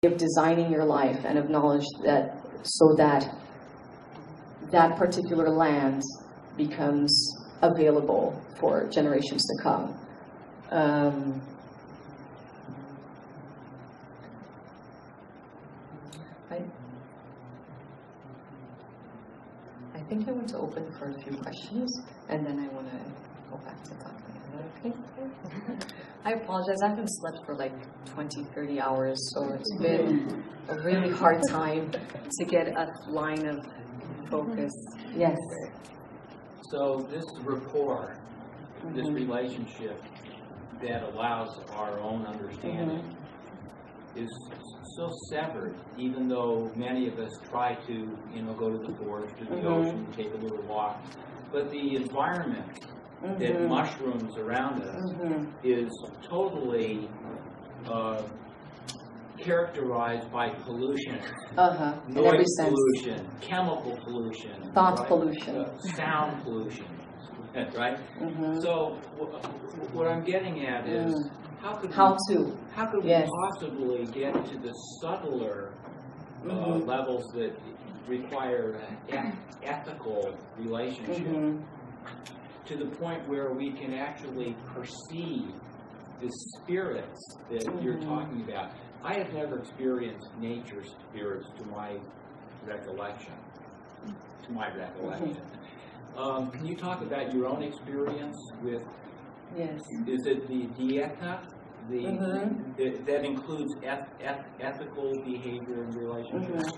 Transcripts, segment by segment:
of designing your life and of knowledge that so that that particular land becomes available for generations to come. I think I want to open for a few questions, and then I want to go back to talking. Okay? I apologize. I haven't slept for like 20, 30 hours, so it's been a really hard time to get a line of focus. Yes. So this rapport, this relationship that allows our own understanding is so severed, even though many of us try to, go to the forest or the ocean, take a little walk. But the environment that mushrooms around us is totally characterized by pollution, noise pollution, chemical pollution, thought pollution, sound pollution, right? So what I'm getting at is how could we possibly get to the subtler levels that require an ethical relationship to the point where we can actually perceive the spirits that you're talking about. I have never experienced nature spirits to my recollection. Can you talk about your own experience with? Yes. Is it the dieta? That includes ethical behavior and relationships,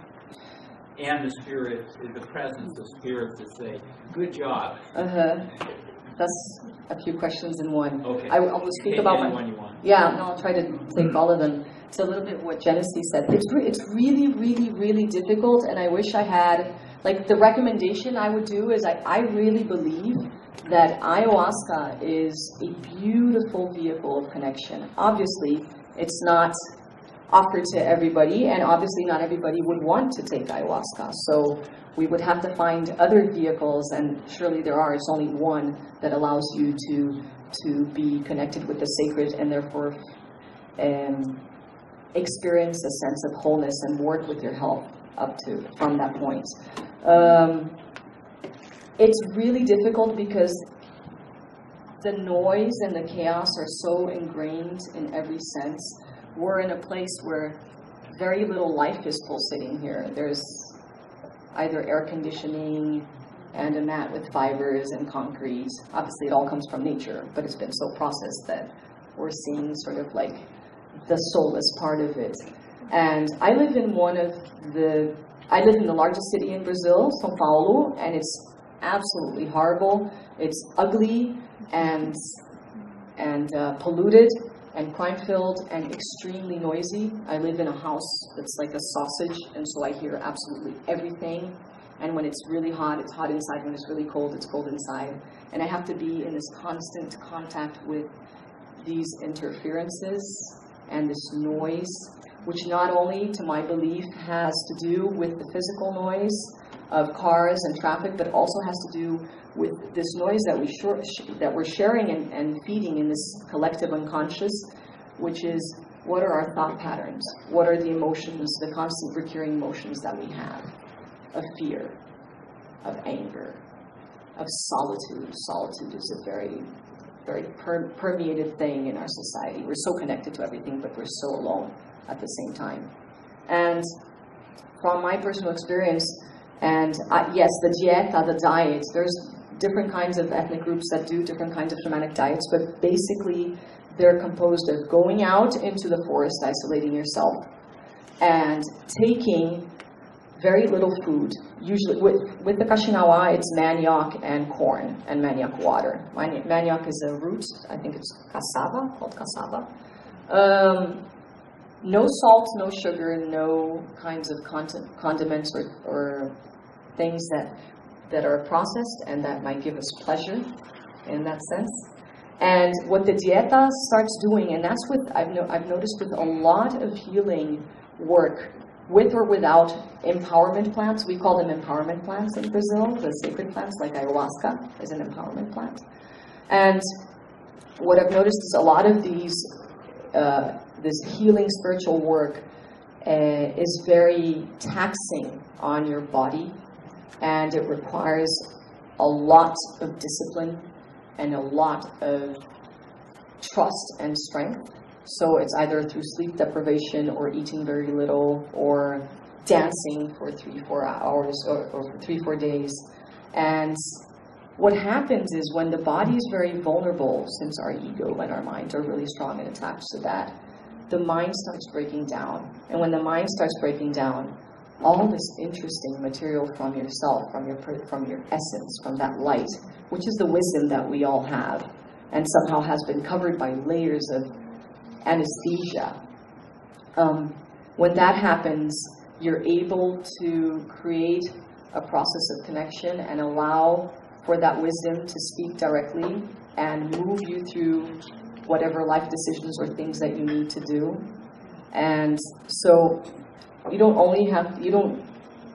and the spirits, the presence of spirits that say, "Good job." That's a few questions in one. Okay. I will speak about one you want. Yeah, no, I'll try to take all of them. It's a little bit what Genesee said. It's really, really, really difficult, and I wish I had, like, the recommendation I would do is I really believe that ayahuasca is a beautiful vehicle of connection. Obviously, it's not offered to everybody, and obviously not everybody would want to take ayahuasca. So we would have to find other vehicles, and surely there are. It's only one that allows you to be connected with the sacred and therefore experience a sense of wholeness and work with your health from that point. It's really difficult because the noise and the chaos are so ingrained in every sense. We're in a place where very little life is pulsating here. There's either air conditioning and a mat with fibers and concrete. Obviously, it all comes from nature, but it's been so processed that we're seeing sort of like the soulless part of it. And I live in the largest city in Brazil, São Paulo, and it's absolutely horrible. It's ugly and polluted and crime-filled and extremely noisy. I live in a house that's like a sausage, and so I hear absolutely everything. And when it's really hot, it's hot inside. When it's really cold, it's cold inside. And I have to be in this constant contact with these interferences and this noise, which not only, to my belief, has to do with the physical noise of cars and traffic, but also has to do with this noise that we're sharing and feeding in this collective unconscious, which is, what are our thought patterns? What are the emotions, the constant recurring emotions that we have? Of fear, of anger, of solitude. Solitude is a very, very permeated thing in our society. We're so connected to everything, but we're so alone at the same time. And from my personal experience, and yes, the dieta, the diet, there's different kinds of ethnic groups that do different kinds of shamanic diets, but basically they're composed of going out into the forest, isolating yourself, and taking very little food. Usually, with the Kashinawa, it's manioc and corn and manioc water. Manioc is a root, I think it's cassava, called cassava. No salt, no sugar, no kinds of condiments or things that are processed and that might give us pleasure in that sense. And what the dieta starts doing, and that's what I've noticed with a lot of healing work, with or without empowerment plants. We call them empowerment plants in Brazil. The sacred plants, like ayahuasca, is an empowerment plant. And what I've noticed is a lot of these, this healing spiritual work is very taxing on your body, and it requires a lot of discipline and a lot of trust and strength. So it's either through sleep deprivation or eating very little or dancing for 3-4 hours or for 3-4 days. And what happens is when the body is very vulnerable, since our ego and our mind are really strong and attached to that, the mind starts breaking down. And when the mind starts breaking down, all this interesting material from yourself, from your essence, from that light, which is the wisdom that we all have, and somehow has been covered by layers of anesthesia. When that happens, you're able to create a process of connection and allow for that wisdom to speak directly and move you through whatever life decisions or things that you need to do. And so you don't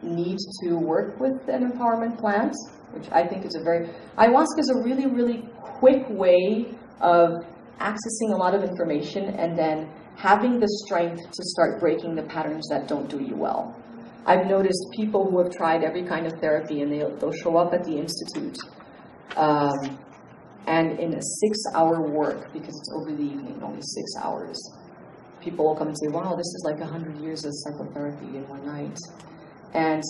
need to work with an empowerment plant, which I think is ayahuasca is a really, really quick way of accessing a lot of information and then having the strength to start breaking the patterns that don't do you well. I've noticed people who have tried every kind of therapy and they'll show up at the institute and in a 6-hour work, because it's over the evening, only 6 hours, people will come and say, wow, this is like 100 years of psychotherapy in one night. And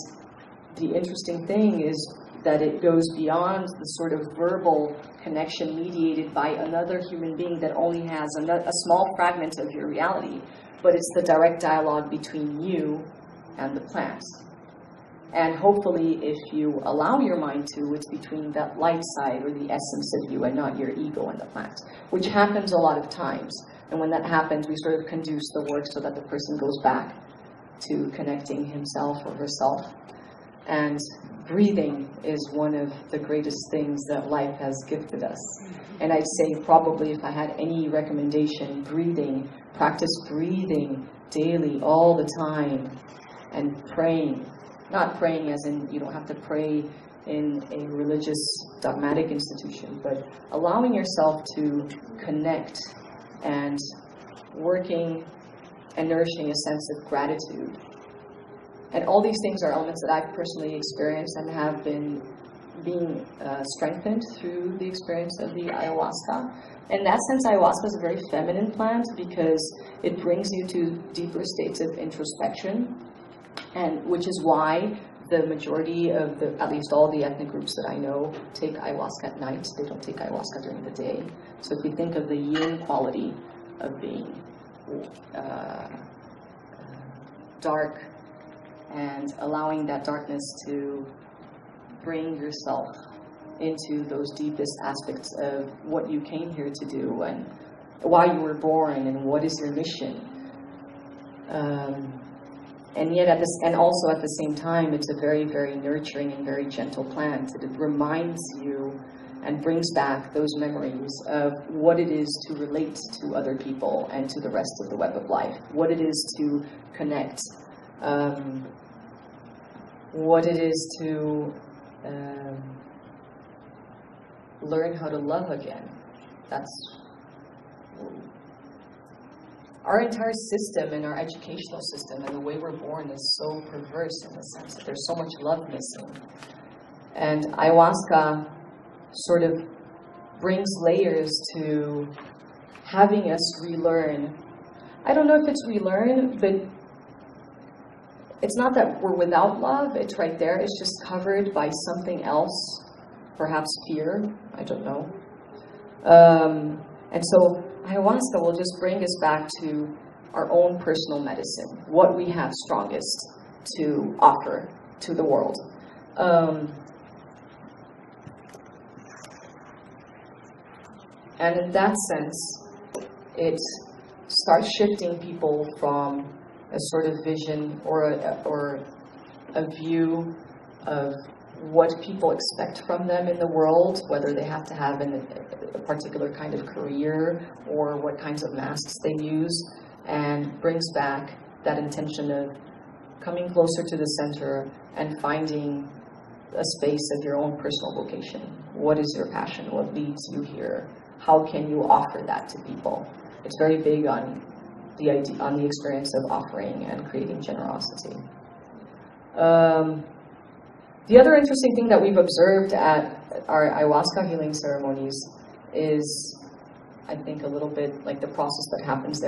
the interesting thing is that it goes beyond the sort of verbal connection mediated by another human being that only has a small fragment of your reality, but it's the direct dialogue between you and the plant. And hopefully, if you allow your mind to, it's between that light side or the essence of you and not your ego and the plant, which happens a lot of times. And when that happens, we sort of conduce the work so that the person goes back to connecting himself or herself. And breathing is one of the greatest things that life has gifted us. And I'd say probably if I had any recommendation, practice breathing daily, all the time, and praying. Not praying as in you don't have to pray in a religious dogmatic institution, but allowing yourself to connect and working and nourishing a sense of gratitude. And all these things are elements that I've personally experienced and have been being strengthened through the experience of the ayahuasca. In that sense, ayahuasca is a very feminine plant because it brings you to deeper states of introspection, and which is why the majority of at least all the ethnic groups that I know take ayahuasca at night. They don't take ayahuasca during the day. So if we think of the yin quality of being dark, and allowing that darkness to bring yourself into those deepest aspects of what you came here to do and why you were born and what is your mission. And yet, also at the same time, it's a very, very nurturing and very gentle plant. It reminds you and brings back those memories of what it is to relate to other people and to the rest of the web of life, what it is to connect, what it is to learn how to love again. That's our entire system and our educational system and the way we're born is so perverse in the sense that there's so much love missing. And ayahuasca sort of brings layers to having us relearn. I don't know if it's relearn, but it's not that we're without love. It's right there. It's just covered by something else, perhaps fear. I don't know. And so ayahuasca will just bring us back to our own personal medicine, what we have strongest to offer to the world. And in that sense, it starts shifting people from a sort of vision or a view of what people expect from them in the world, whether they have to have a particular kind of career or what kinds of masks they use, and brings back that intention of coming closer to the center and finding a space of your own personal vocation. What is your passion? What leads you here? How can you offer that to people? It's very big on the experience of offering and creating generosity. The other interesting thing that we've observed at our ayahuasca healing ceremonies is, I think, a little bit like the process that happens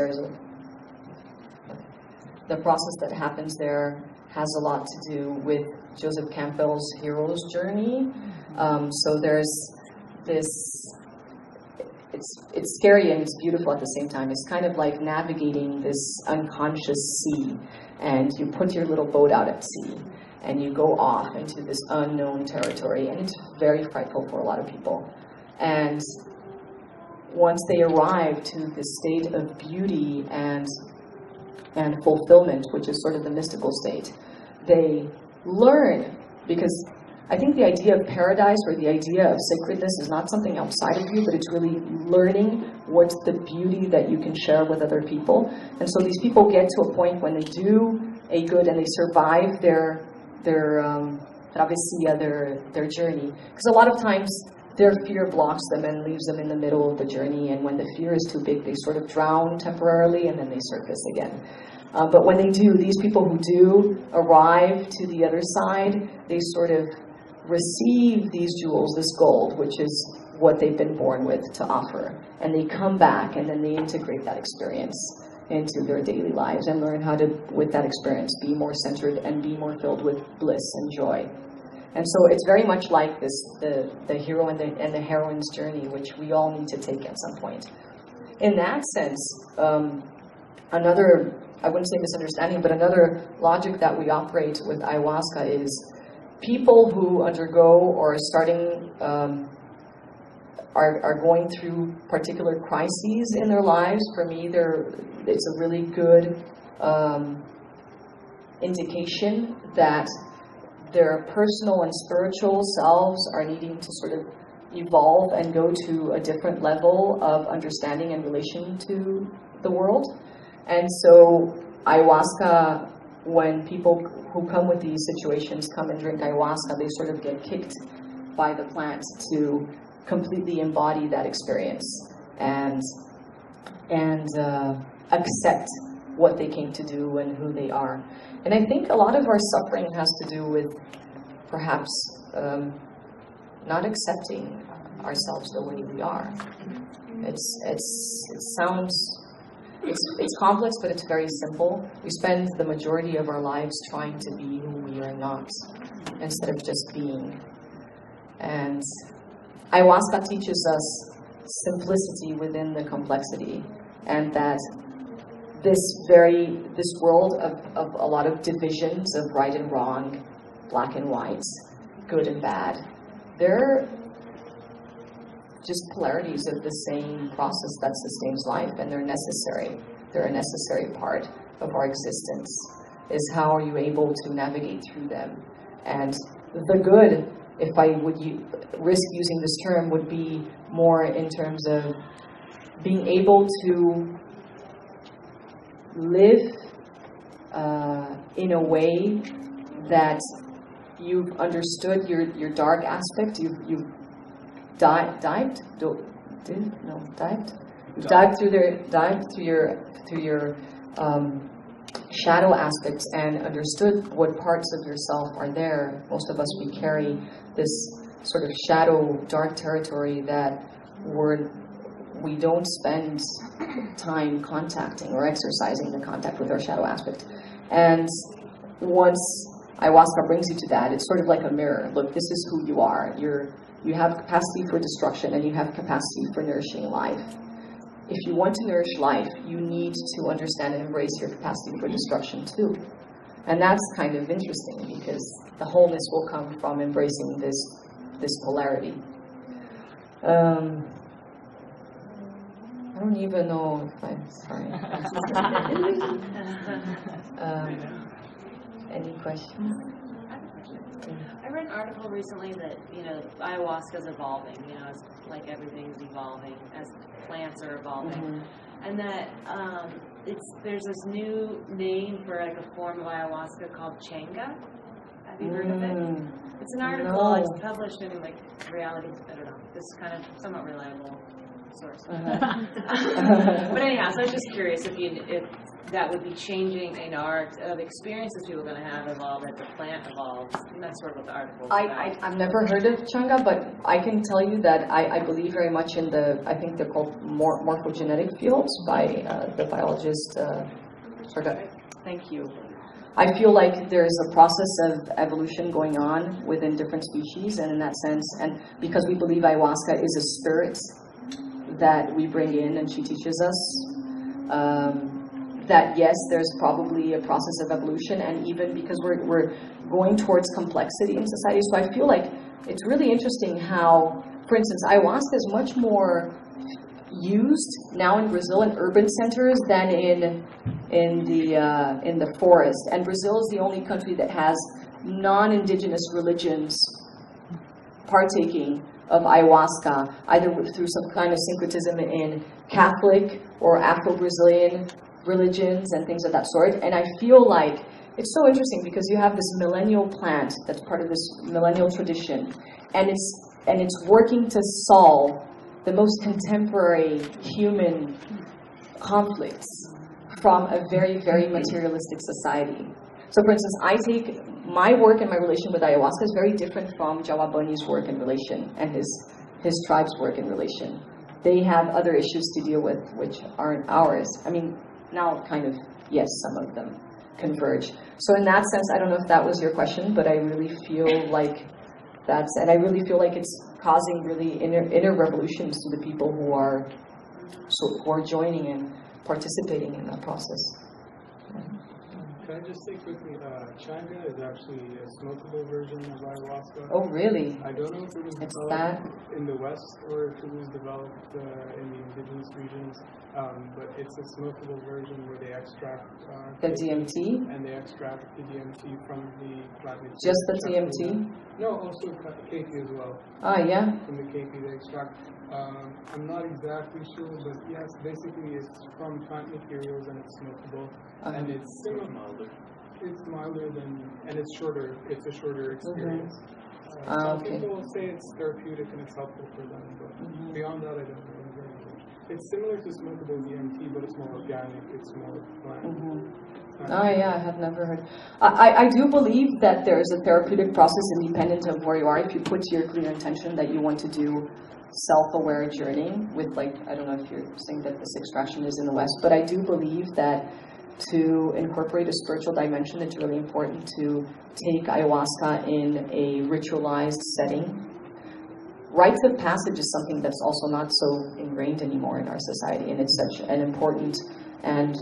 there has a lot to do with Joseph Campbell's hero's journey. So there's this, it's scary and it's beautiful at the same time. It's kind of like navigating this unconscious sea, and you put your little boat out at sea, and you go off into this unknown territory, and it's very frightful for a lot of people. And once they arrive to this state of beauty and fulfillment, which is sort of the mystical state, they learn, because I think the idea of paradise or the idea of sacredness is not something outside of you, but it's really learning what's the beauty that you can share with other people. And so these people get to a point when they do a good and they survive their travesía, their journey. Because a lot of times their fear blocks them and leaves them in the middle of the journey, and when the fear is too big, they sort of drown temporarily and then they surface again. But when they do, these people who do arrive to the other side, they sort of receive these jewels, this gold, which is what they've been born with to offer. And they come back and then they integrate that experience into their daily lives and learn how to, with that experience, be more centered and be more filled with bliss and joy. And so it's very much like this, the hero and the heroine's journey, which we all need to take at some point. In that sense, another, I wouldn't say misunderstanding, but another logic that we operate with ayahuasca is people who undergo or starting, are going through particular crises in their lives. For me, it's a really good indication that their personal and spiritual selves are needing to sort of evolve and go to a different level of understanding and relation to the world. And so ayahuasca, when people who come with these situations come and drink ayahuasca, they sort of get kicked by the plant to completely embody that experience and accept what they came to do and who they are. And I think a lot of our suffering has to do with perhaps not accepting ourselves the way we are. It's complex, but it's very simple. We spend the majority of our lives trying to be who we are not, instead of just being. And ayahuasca teaches us simplicity within the complexity, and that this world of a lot of divisions of right and wrong, black and white, good and bad, they're just polarities of the same process that sustains life, and they're necessary. They're a necessary part of our existence. Is how are you able to navigate through them? And the good, if I would risk using this term, would be more in terms of being able to live in a way that you've understood your dark aspect. You've dived through your shadow aspects and understood what parts of yourself are there. Most of us, we carry this sort of shadow, dark territory that we don't spend time contacting or exercising the contact with our shadow aspect. And once ayahuasca brings you to that, it's sort of like a mirror. Look, this is who you are. You have capacity for destruction and you have capacity for nourishing life. If you want to nourish life, you need to understand and embrace your capacity for destruction too. And that's kind of interesting, because the wholeness will come from embracing this polarity. I don't even know if I'm sorry. Any questions? I read an article recently that, ayahuasca is evolving, it's like everything's evolving as plants are evolving. Mm-hmm. And that there's this new name for like a form of ayahuasca called changa. Have you heard of it? It's an article, It's published in like Reality, I don't know, this is kind of somewhat reliable source. But anyhow, so I was just curious if that would be changing in art of experiences people are going to have evolve as the plant evolves. And that's sort of what the article is about. I've never heard of Changa, but I can tell you that I believe very much in I think they're called morphogenetic fields by the biologist, thank you. I feel like there's a process of evolution going on within different species, and in that sense, and because we believe ayahuasca is a spirit that we bring in and she teaches us, that yes, there's probably a process of evolution, and even because we're going towards complexity in society. So I feel like it's really interesting how, for instance, ayahuasca is much more used now in Brazil in urban centers than in the forest. And Brazil is the only country that has non-indigenous religions partaking of ayahuasca, either through some kind of syncretism in Catholic or Afro-Brazilian religions and things of that sort. And I feel like it's so interesting because you have this millennial plant that's part of this millennial tradition, and it's working to solve the most contemporary human conflicts from a very, very materialistic society. So for instance, I take my work and my relation with ayahuasca is very different from Jawabani's work and relation and his tribe's work and relation. They have other issues to deal with which aren't ours. I mean, now kind of, yes, some of them converge. So in that sense, I don't know if that was your question, but I really feel like and I really feel like it's causing really inner revolutions to the people who are joining and participating in that process. Can I just say quickly, Changa is actually a smokable version of ayahuasca. Oh, really? I don't know if it was developed in the West or if it was developed in the indigenous regions, but it's a smokable version where they extract the DMT? And they extract the DMT from the plant. Just the DMT? No, also kepi as well. Ah, yeah? From the kepi they extract. I'm not exactly sure, but yes, basically it's from plant materials and it's smokable. And it's milder. It's milder and it's shorter. It's a shorter experience. Some people will say it's therapeutic and it's helpful for them, but beyond that, I don't know very much. It's similar to smokable DMT, but it's more organic. It's more plant. Oh yeah, I have never heard. I do believe that there is a therapeutic process independent of where you are. If you put your clear intention that you want to do self-aware journeying with, like, I don't know if you're saying that this extraction is in the West, but I do believe that to incorporate a spiritual dimension, it's really important to take ayahuasca in a ritualized setting. Rites of passage is something that's also not so ingrained anymore in our society, and it's such an important and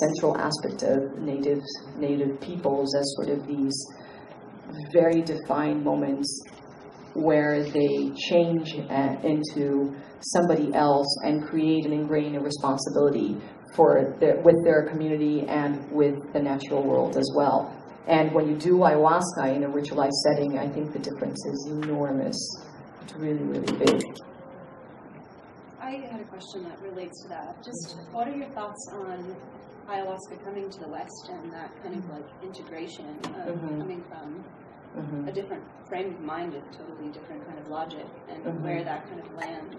central aspect of native peoples as sort of these very defined moments where they change into somebody else and create and ingrain a responsibility with their community and with the natural world as well. And when you do ayahuasca in a ritualized setting, I think the difference is enormous. It's really, really big. I had a question that relates to that. Just what are your thoughts on ayahuasca coming to the West and that kind of like integration of coming from a different frame of mind, a totally different kind of logic, and where that kind of lands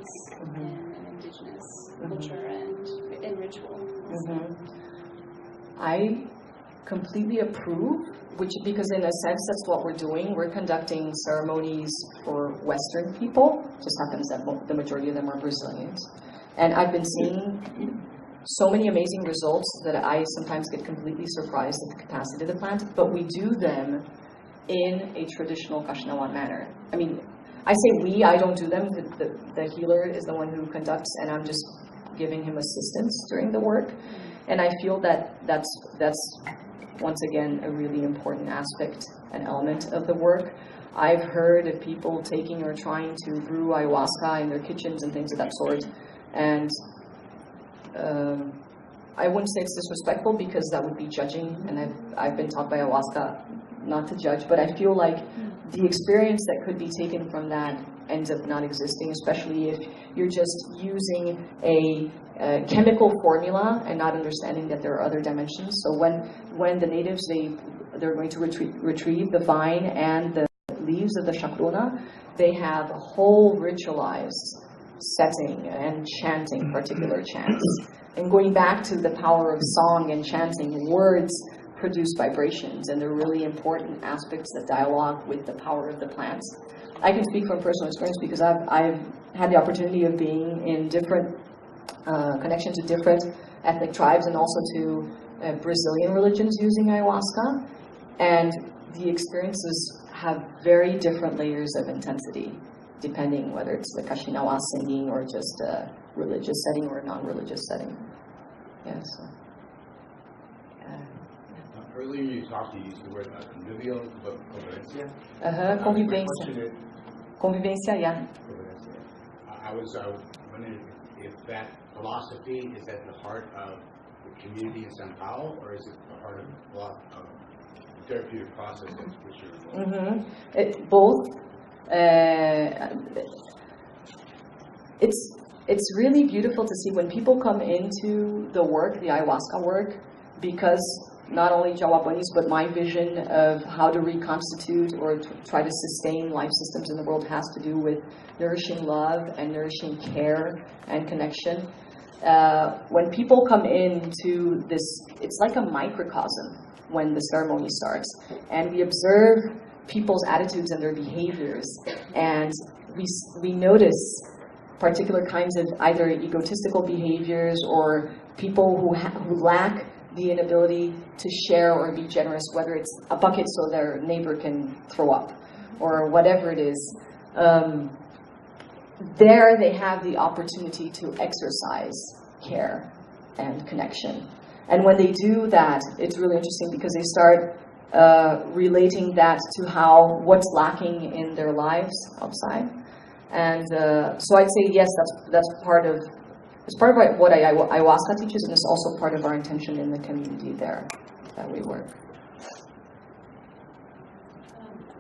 in an indigenous culture and in ritual? I completely approve, because in a sense that's what we're doing. We're conducting ceremonies for Western people. It just happens that the majority of them are Brazilians. And I've been seeing so many amazing results that I sometimes get completely surprised at the capacity of the plant, but we do them in a traditional Kaxinawa manner. I mean, I say I don't do them. The healer is the one who conducts, and I'm just giving him assistance during the work. And I feel that that's once again a really important aspect and element of the work. I've heard of people taking or trying to brew ayahuasca in their kitchens and things of that sort, and I wouldn't say it's disrespectful because that would be judging, and I've been taught by ayahuasca not to judge, but I feel like the experience that could be taken from that ends up not existing, especially if you're just using a chemical formula and not understanding that there are other dimensions. So when the natives, they're going to retrieve the vine and the leaves of the chacruna, they have a whole ritualized setting and chanting particular chants. And going back to the power of song and chanting, words produce vibrations, and they're really important aspects of dialogue with the power of the plants. I can speak from personal experience because I've had the opportunity of being in different connections to different ethnic tribes and also to Brazilian religions using ayahuasca, and the experiences have very different layers of intensity depending whether it's the Kashinawa singing or just a religious setting or a non-religious setting. Yes. Earlier you talked, you used the word convivial convivencia. Convivência. Convivência, yeah. I was wondering if that philosophy is at the heart of the community in São Paulo, or is it the heart of the therapeutic process which you're involved in? Both. It's really beautiful to see when people come into the work, the ayahuasca work, because not only Jawabanis, but my vision of how to reconstitute or try to sustain life systems in the world has to do with nourishing love and nourishing care and connection. When people come into this, it's like a microcosm when the ceremony starts, and we observe people's attitudes and their behaviors, and we notice particular kinds of either egotistical behaviors or people who lack the inability to share or be generous, whether it's a bucket so their neighbor can throw up or whatever it is. There they have the opportunity to exercise care and connection. And when they do that, it's really interesting because they start relating that to what's lacking in their lives outside. And so I'd say yes, that's part of what ayahuasca teaches, and it's also part of our intention in the community there that we work.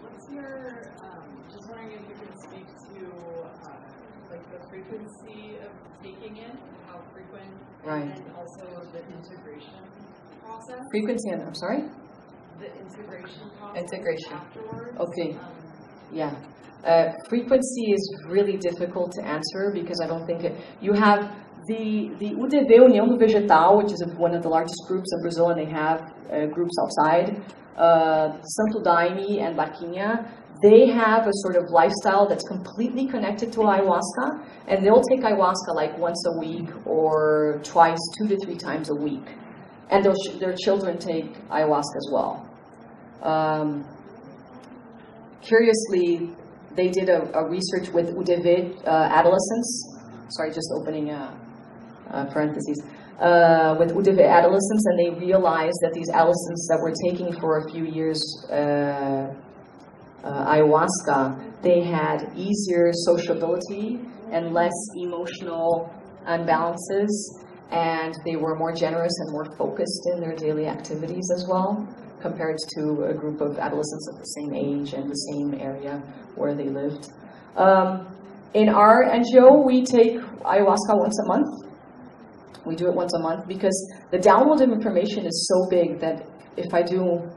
What's your, just wondering if you could speak to like the frequency of taking it, how frequent, right, and also the integration process. Frequency and, I'm sorry? The integration process afterwards. Okay, yeah. Frequency is really difficult to answer because I don't think you have the UDV, União do Vegetal, which is one of the largest groups in Brazil, and they have groups outside. Santo Daime and Barquinha, they have a sort of lifestyle that's completely connected to ayahuasca, and they'll take ayahuasca like once a week or twice, 2 to 3 times a week. And their children take ayahuasca as well. Curiously, they did a research with UDV adolescents. Sorry, just opening parentheses. With UDV adolescents, and they realized that these adolescents that were taking for a few years ayahuasca, they had easier sociability and less emotional imbalances, and they were more generous and more focused in their daily activities as well, compared to a group of adolescents of the same age and the same area where they lived. In our NGO, we take ayahuasca once a month. We do it once a month because the download of information is so big that if I do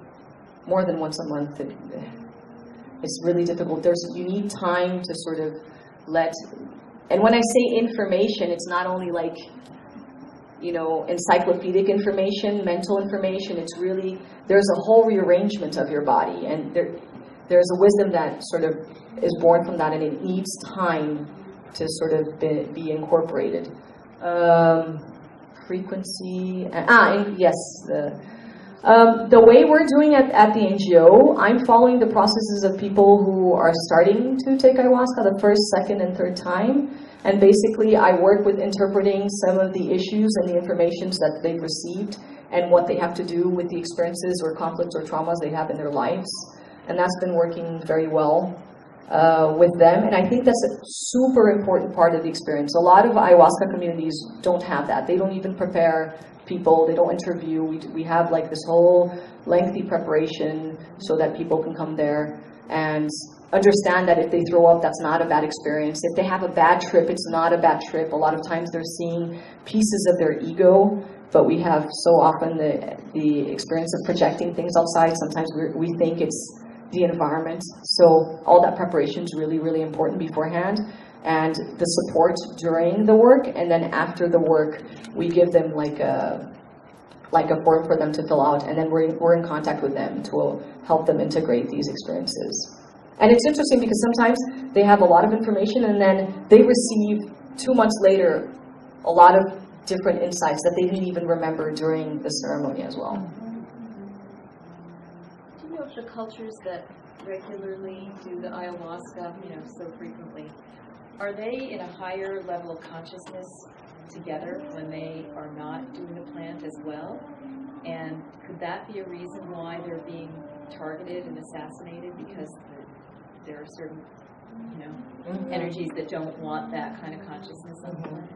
more than once a month, it's really difficult. You need time to sort of and when I say information, it's not only like, encyclopedic information, mental information. It's really, there's a whole rearrangement of your body, and there's a wisdom that sort of is born from that, and it needs time to sort of be incorporated. Frequency, yes. The way we're doing it at the NGO, I'm following the processes of people who are starting to take ayahuasca the first, second, and third time. And basically, I work with interpreting some of the issues and the informations that they've received and what they have to do with the experiences or conflicts or traumas they have in their lives. And that's been working very well with them. And I think that's a super important part of the experience. A lot of ayahuasca communities don't have that. They don't even prepare people. They don't interview. We have like this whole lengthy preparation so that people can come there and understand that if they throw up, that's not a bad experience. If they have a bad trip, it's not a bad trip. A lot of times they're seeing pieces of their ego, but we have so often the experience of projecting things outside. Sometimes we think it's the environment. So all that preparation is really, really important beforehand. and the support during the work, and then after the work, we give them like a form for them to fill out, and then we're in contact with them to help them integrate these experiences. And it's interesting because sometimes they have a lot of information, and then they receive 2 months later a lot of different insights that they didn't even remember during the ceremony as well. Do you know if the cultures that regularly do the ayahuasca, so frequently, are they in a higher level of consciousness together when they are not doing the plant as well? And could that be a reason why they're being targeted and assassinated, because there are certain, energies that don't want that kind of consciousness on the planet?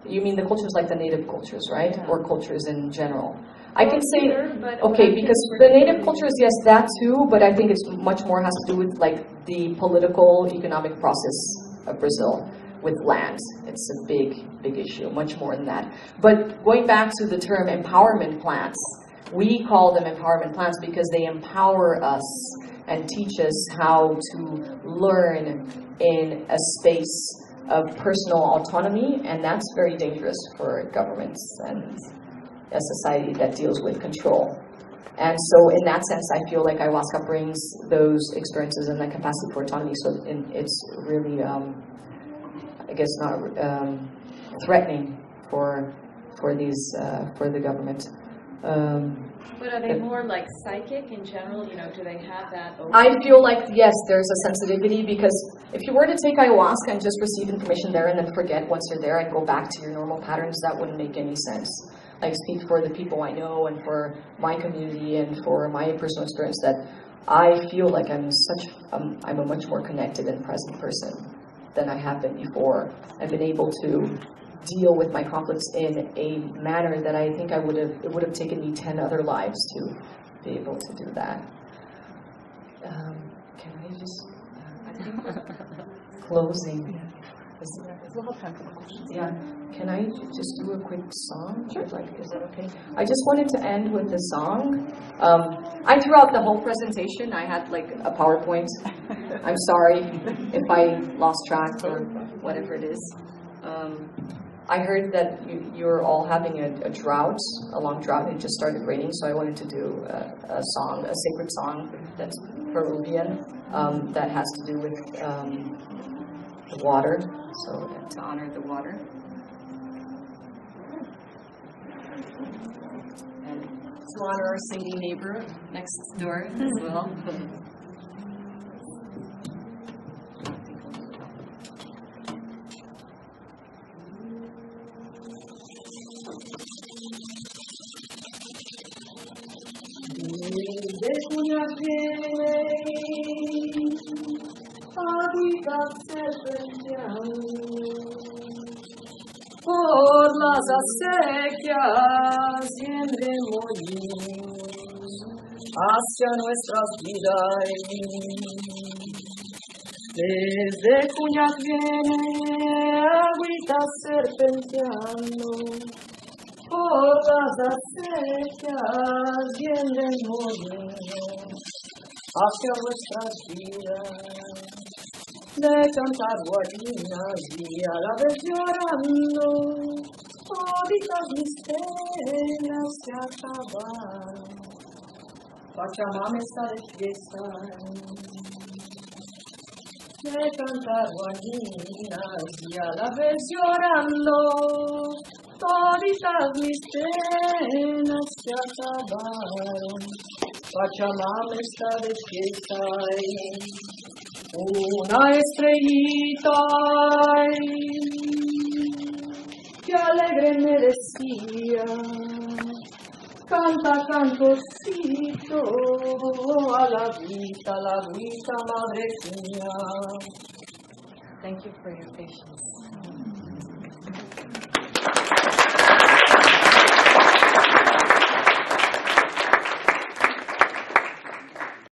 You mean the cultures like the native cultures, right? Yeah. Or cultures in general? I can say, okay, because the native cultures, yes, that too, but I think it's much more has to do with like the political, economic process of Brazil with land. It's a big, big issue, much more than that. But going back to the term empowerment plants, we call them empowerment plants because they empower us and teach us how to learn in a space of personal autonomy, and that's very dangerous for governments and a society that deals with control. And so in that sense, I feel like ayahuasca brings those experiences and that capacity for autonomy, so it's really, I guess, not threatening for the government. But are they more like psychic in general? Do they have that? I feel like, yes, there's a sensitivity, because if you were to take ayahuasca and just receive information there and then forget once you're there and go back to your normal patterns, that wouldn't make any sense. I speak for the people I know and for my community and for my personal experience that I feel like I'm a much more connected and present person than I have been before. I've been able to deal with my conflicts in a manner that I think it would have taken me 10 other lives to be able to do that. Can I just, I think closing. We'll have time for questions. Yeah. Can I just do a quick song? Sure. Is that okay? I just wanted to end with a song. I threw out the whole presentation. I had like a PowerPoint. I'm sorry if I lost track or whatever it is. I heard that you're all having a drought, a long drought. It just started raining, so I wanted to do a song, a sacred song that's Peruvian, that has to do with the water, so to honor the water. And to honor our singing neighbor next door as well. Por las acequias y entre molinos hacia nuestras vidas. Desde Cuñac viene agüita serpenteando. Por las acequias y entre molinos hacia nuestras vidas. De cantar guarinas y a la vez llorando, toditas mis penas se acabaron. Pachamama está de fiesta. De cantar guarinas y a la vez llorando, toditas mis penas se acabaron. Pachamama está de fiesta. Una estrellita que alegre me decía, canta cantorcito a la agüita madre mía. Thank you for your patience.